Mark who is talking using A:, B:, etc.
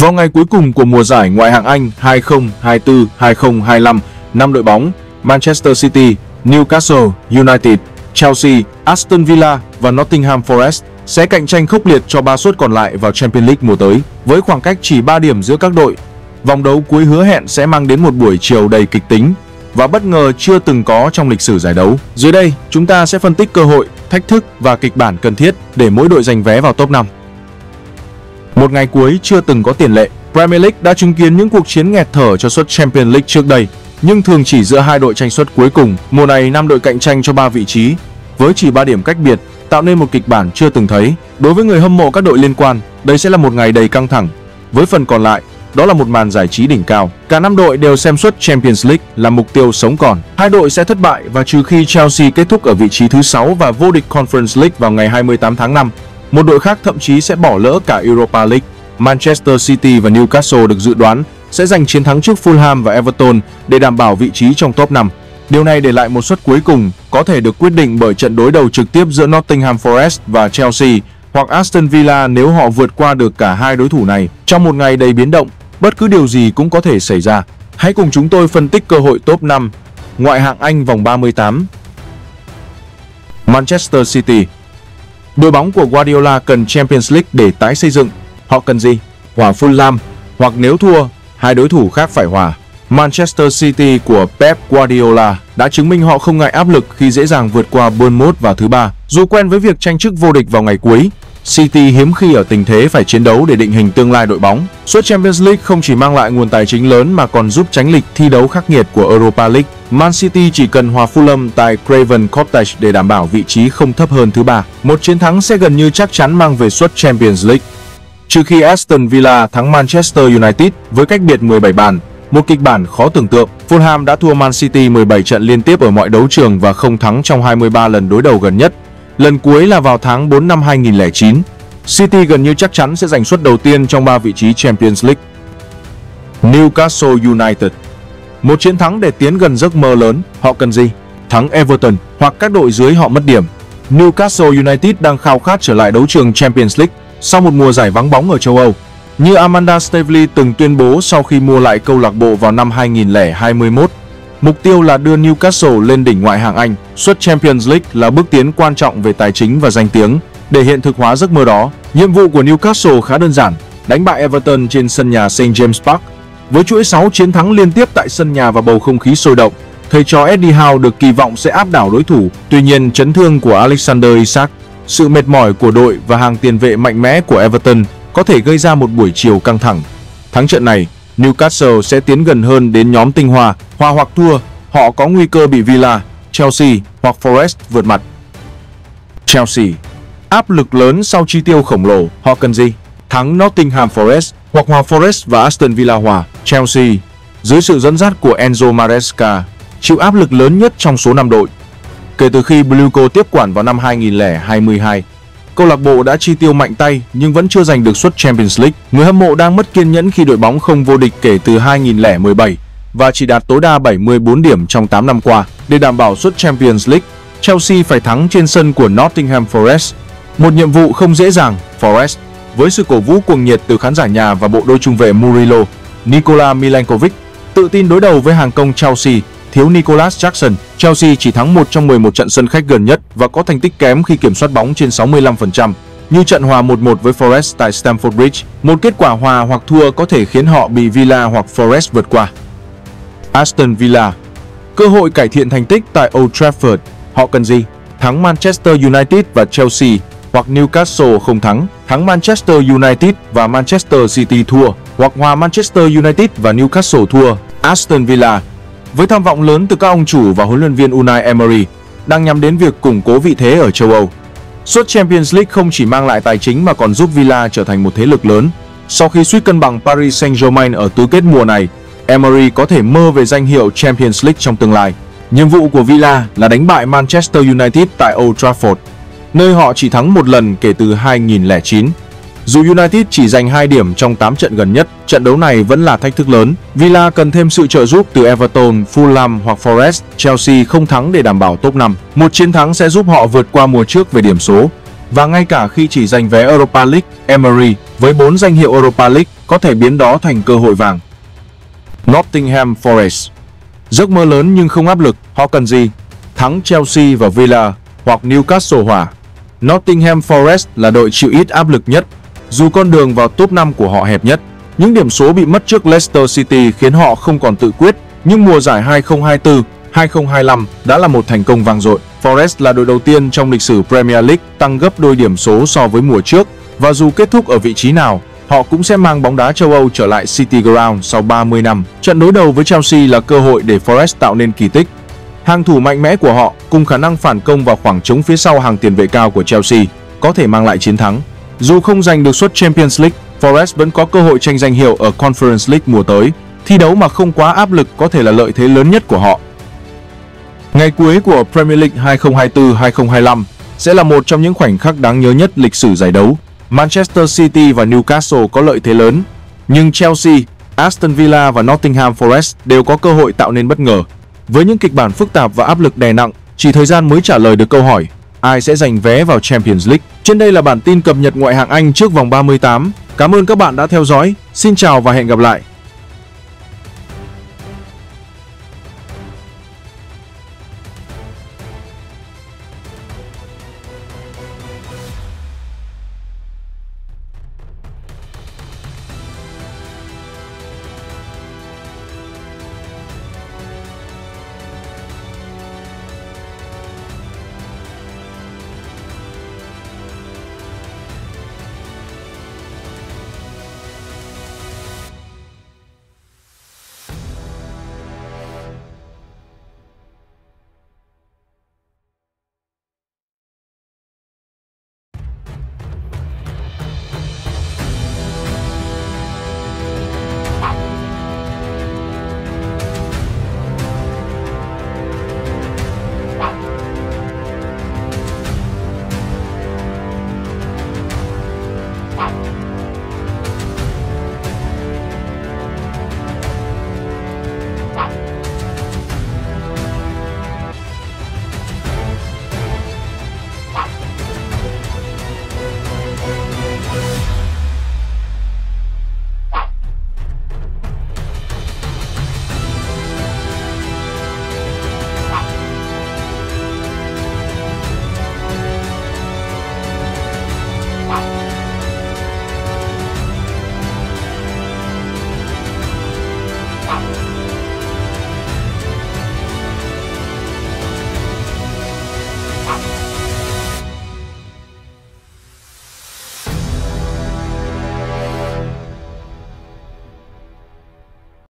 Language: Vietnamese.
A: Vào ngày cuối cùng của mùa giải Ngoại hạng Anh 2024-2025, 5 đội bóng Manchester City, Newcastle United, Chelsea, Aston Villa và Nottingham Forest sẽ cạnh tranh khốc liệt cho 3 suất còn lại vào Champions League mùa tới. Với khoảng cách chỉ 3 điểm giữa các đội, vòng đấu cuối hứa hẹn sẽ mang đến một buổi chiều đầy kịch tính và bất ngờ chưa từng có trong lịch sử giải đấu. Dưới đây, chúng ta sẽ phân tích cơ hội, thách thức và kịch bản cần thiết để mỗi đội giành vé vào top 5. Một ngày cuối chưa từng có tiền lệ, Premier League đã chứng kiến những cuộc chiến nghẹt thở cho suất Champions League trước đây, nhưng thường chỉ giữa hai đội tranh suất cuối cùng. Mùa này 5 đội cạnh tranh cho 3 vị trí, với chỉ 3 điểm cách biệt, tạo nên một kịch bản chưa từng thấy. Đối với người hâm mộ các đội liên quan, đây sẽ là một ngày đầy căng thẳng. Với phần còn lại, đó là một màn giải trí đỉnh cao. Cả 5 đội đều xem suất Champions League là mục tiêu sống còn. Hai đội sẽ thất bại và trừ khi Chelsea kết thúc ở vị trí thứ 6 và vô địch Conference League vào ngày 28 tháng 5, một đội khác thậm chí sẽ bỏ lỡ cả Europa League. Manchester City và Newcastle được dự đoán sẽ giành chiến thắng trước Fulham và Everton để đảm bảo vị trí trong top 5. Điều này để lại một suất cuối cùng có thể được quyết định bởi trận đối đầu trực tiếp giữa Nottingham Forest và Chelsea hoặc Aston Villa nếu họ vượt qua được cả hai đối thủ này. Trong một ngày đầy biến động, bất cứ điều gì cũng có thể xảy ra. Hãy cùng chúng tôi phân tích cơ hội top 5 Ngoại hạng Anh vòng 38. Manchester City. Đội bóng của Guardiola cần Champions League để tái xây dựng. Họ cần gì? Hòa Fulham, hoặc nếu thua, hai đối thủ khác phải hòa. Manchester City của Pep Guardiola đã chứng minh họ không ngại áp lực khi dễ dàng vượt qua Bournemouth vào thứ 3. Dù quen với việc tranh chức vô địch vào ngày cuối, City hiếm khi ở tình thế phải chiến đấu để định hình tương lai đội bóng. Suất Champions League không chỉ mang lại nguồn tài chính lớn mà còn giúp tránh lịch thi đấu khắc nghiệt của Europa League. Man City chỉ cần hòa Fulham tại Craven Cottage để đảm bảo vị trí không thấp hơn thứ 3. Một chiến thắng sẽ gần như chắc chắn mang về suất Champions League. Trừ khi Aston Villa thắng Manchester United với cách biệt 17 bàn, một kịch bản khó tưởng tượng. Fulham đã thua Man City 17 trận liên tiếp ở mọi đấu trường và không thắng trong 23 lần đối đầu gần nhất. Lần cuối là vào tháng 4 năm 2009. City gần như chắc chắn sẽ giành suất đầu tiên trong 3 vị trí Champions League. Newcastle United. Một chiến thắng để tiến gần giấc mơ lớn. Họ cần gì? Thắng Everton hoặc các đội dưới họ mất điểm. Newcastle United đang khao khát trở lại đấu trường Champions League sau một mùa giải vắng bóng ở châu Âu. Như Amanda Staveley từng tuyên bố sau khi mua lại câu lạc bộ vào năm 2021, mục tiêu là đưa Newcastle lên đỉnh Ngoại hạng Anh. Suất Champions League là bước tiến quan trọng về tài chính và danh tiếng. Để hiện thực hóa giấc mơ đó, nhiệm vụ của Newcastle khá đơn giản: đánh bại Everton trên sân nhà St James Park. Với chuỗi 6 chiến thắng liên tiếp tại sân nhà và bầu không khí sôi động, thầy trò Eddie Howe được kỳ vọng sẽ áp đảo đối thủ. Tuy nhiên, chấn thương của Alexander Isak, sự mệt mỏi của đội và hàng tiền vệ mạnh mẽ của Everton có thể gây ra một buổi chiều căng thẳng. Thắng trận này, Newcastle sẽ tiến gần hơn đến nhóm tinh hoa. Hòa hoặc thua, họ có nguy cơ bị Villa, Chelsea hoặc Forest vượt mặt. Chelsea. Áp lực lớn sau chi tiêu khổng lồ. Họ cần gì? Thắng Nottingham Forest hoặc hòa Forest và Aston Villa hòa. Chelsea, dưới sự dẫn dắt của Enzo Maresca, chịu áp lực lớn nhất trong số 5 đội. Kể từ khi Bluco tiếp quản vào năm 2022, câu lạc bộ đã chi tiêu mạnh tay nhưng vẫn chưa giành được suất Champions League. Người hâm mộ đang mất kiên nhẫn khi đội bóng không vô địch kể từ 2017 và chỉ đạt tối đa 74 điểm trong 8 năm qua. Để đảm bảo suất Champions League, Chelsea phải thắng trên sân của Nottingham Forest. Một nhiệm vụ không dễ dàng. Forest, với sự cổ vũ cuồng nhiệt từ khán giả nhà và bộ đôi trung vệ Murillo, Nikola Milenkovic, tự tin đối đầu với hàng công Chelsea thiếu Nicolas Jackson. Chelsea chỉ thắng 1 trong 11 trận sân khách gần nhất và có thành tích kém khi kiểm soát bóng trên 65%, như trận hòa 1-1 với Forest tại Stamford Bridge. Một kết quả hòa hoặc thua có thể khiến họ bị Villa hoặc Forest vượt qua. Aston Villa. Cơ hội cải thiện thành tích tại Old Trafford. Họ cần gì? Thắng Manchester United và Chelsea hoặc Newcastle không thắng. Thắng Manchester United và Manchester City thua, hoặc hòa Manchester United và Newcastle thua. Aston Villa, với tham vọng lớn từ các ông chủ và huấn luyện viên Unai Emery, đang nhắm đến việc củng cố vị thế ở châu Âu. Suất Champions League không chỉ mang lại tài chính mà còn giúp Villa trở thành một thế lực lớn. Sau khi suýt cân bằng Paris Saint-Germain ở tứ kết mùa này, Emery có thể mơ về danh hiệu Champions League trong tương lai. Nhiệm vụ của Villa là đánh bại Manchester United tại Old Trafford, nơi họ chỉ thắng một lần kể từ 2009. Dù United chỉ giành 2 điểm trong 8 trận gần nhất, trận đấu này vẫn là thách thức lớn. Villa cần thêm sự trợ giúp từ Everton, Fulham hoặc Forest. Chelsea không thắng để đảm bảo top 5. Một chiến thắng sẽ giúp họ vượt qua mùa trước về điểm số. Và ngay cả khi chỉ giành vé Europa League, Emery với 4 danh hiệu Europa League có thể biến đó thành cơ hội vàng. Nottingham Forest. Giấc mơ lớn nhưng không áp lực, họ cần gì? Thắng Chelsea và Villa hoặc Newcastle hòa. Nottingham Forest là đội chịu ít áp lực nhất, dù con đường vào top 5 của họ hẹp nhất. Những điểm số bị mất trước Leicester City khiến họ không còn tự quyết, nhưng mùa giải 2024-2025 đã là một thành công vang dội. Forest là đội đầu tiên trong lịch sử Premier League tăng gấp đôi điểm số so với mùa trước, và dù kết thúc ở vị trí nào, họ cũng sẽ mang bóng đá châu Âu trở lại City Ground sau 30 năm. Trận đối đầu với Chelsea là cơ hội để Forest tạo nên kỳ tích. Hàng thủ mạnh mẽ của họ cùng khả năng phản công vào khoảng trống phía sau hàng tiền vệ cao của Chelsea có thể mang lại chiến thắng. Dù không giành được suất Champions League, Forest vẫn có cơ hội tranh danh hiệu ở Conference League mùa tới. Thi đấu mà không quá áp lực có thể là lợi thế lớn nhất của họ. Ngày cuối của Premier League 2024-2025 sẽ là một trong những khoảnh khắc đáng nhớ nhất lịch sử giải đấu. Manchester City và Newcastle có lợi thế lớn, nhưng Chelsea, Aston Villa và Nottingham Forest đều có cơ hội tạo nên bất ngờ. Với những kịch bản phức tạp và áp lực đè nặng, chỉ thời gian mới trả lời được câu hỏi ai sẽ giành vé vào Champions League. Trên đây là bản tin cập nhật ngoại hạng Anh trước vòng 38. Cảm ơn các bạn đã theo dõi. Xin chào và hẹn gặp lại.